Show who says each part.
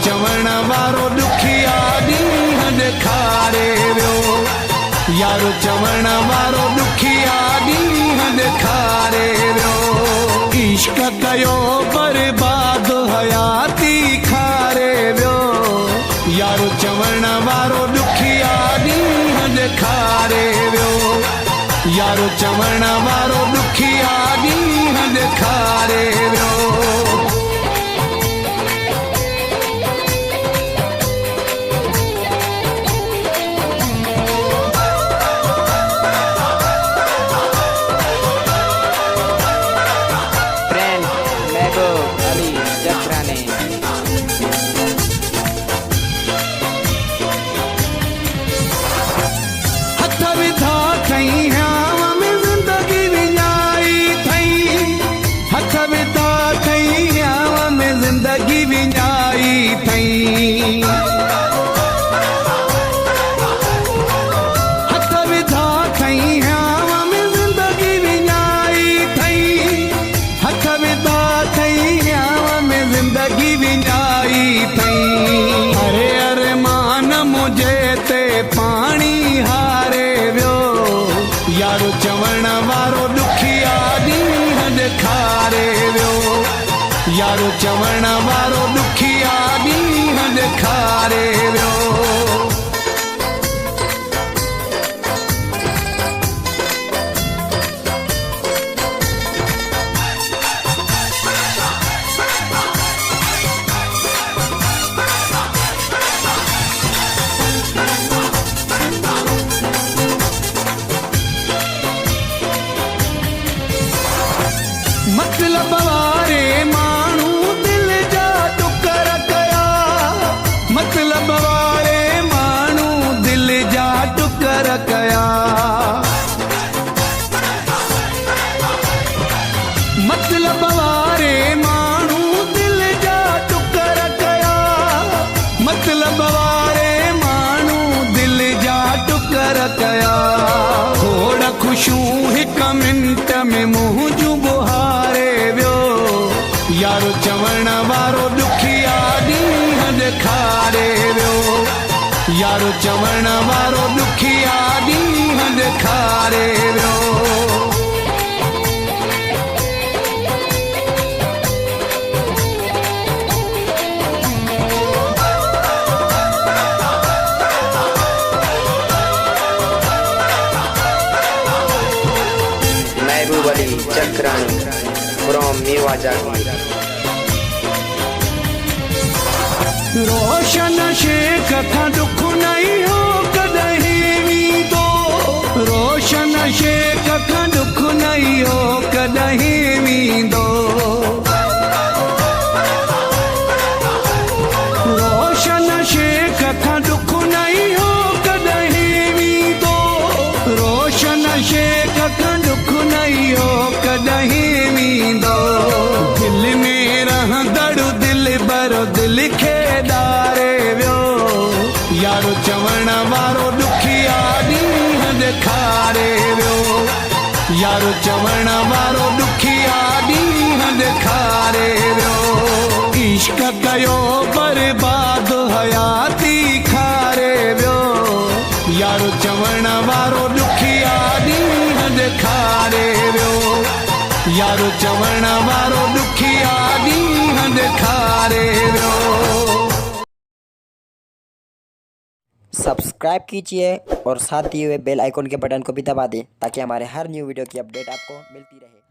Speaker 1: चवण वारो ॾुखिया ॾींहं ॾेखारे वियो, यारो चवण वारो ॾुखिया ॾींहं ॾेखारे वियो। इश्क कयो बर्बाद हयाती खारे वियो, यारो चवण वारो ॾुखिया ॾींहं ॾेखारे वियो, यारो चवण वारो ॾुखिया ॾींहं ॾेखारे वियो। ज़िंदगी विञाई थई, हथ विधा थई हयाव में ज़िंदगी विञाई थई, हथ विधा थई हयाव में ज़िंदगी विञाई थई। अरे अरे मान मुझे ते पाणी हारे वियो, यारो चवण वारो ॾुखिया ॾींहं ॾेखारे वियो, यारो चवण वारो ॾुखिया ॾींहं ॾेखारे वियो। मतलब वारे माण्हू दिल जा टुकर कया, मतलब वारे माण्हू दिल जा टुकर कया, मतलब वारे माण्हू दिल जा टुकर कया, मतलब वारे माण्हू दिल जा टुकर कया। थोड़ा ख़ुशियूं हिक मिंट में मुंहुं जूं बुहारे वियो, यारो चवण वारो ॾुखिया ॾींहं ॾेखारे वियो, यारो चवण वारो ॾुखिया ॾींहं ॾेखारे वियो।
Speaker 2: चक्राणी फ्रॉम मेवा जागीर।
Speaker 1: रोशन शेख खां दुख नहीं हो कॾहिं वींदो, रोशन शेख खां दुख नहीं हो कॾहिं वींदो, रोशन शेख खां दुख नहीं हो कॾहिं वींदो, रोशन शेख खां दुख नहीं हो कॾहिं वींदो। दिल में रहंदड़ दिल भरो दिल खे ॾारे वियो, यारो चवण वारो ॾुखिया ॾींहं ॾेखारे वियो, यारो चवण वारो ॾुखिया ॾींहं ॾेखारे वियो। इश्क कयो बर्बाद हयाती खारे वियो, यारो चवण वारो ॾुखिया ॾींहं ॾेखारे वियो, यारो चवण वारो ॾुखिया ॾींहं ॾेखारे वियो।
Speaker 3: सब्सक्राइब कीजिए और साथ दिए हुए बेल आइकन के बटन को भी दबा दें ताकि हमारे हर न्यू वीडियो की अपडेट आपको मिलती रहे।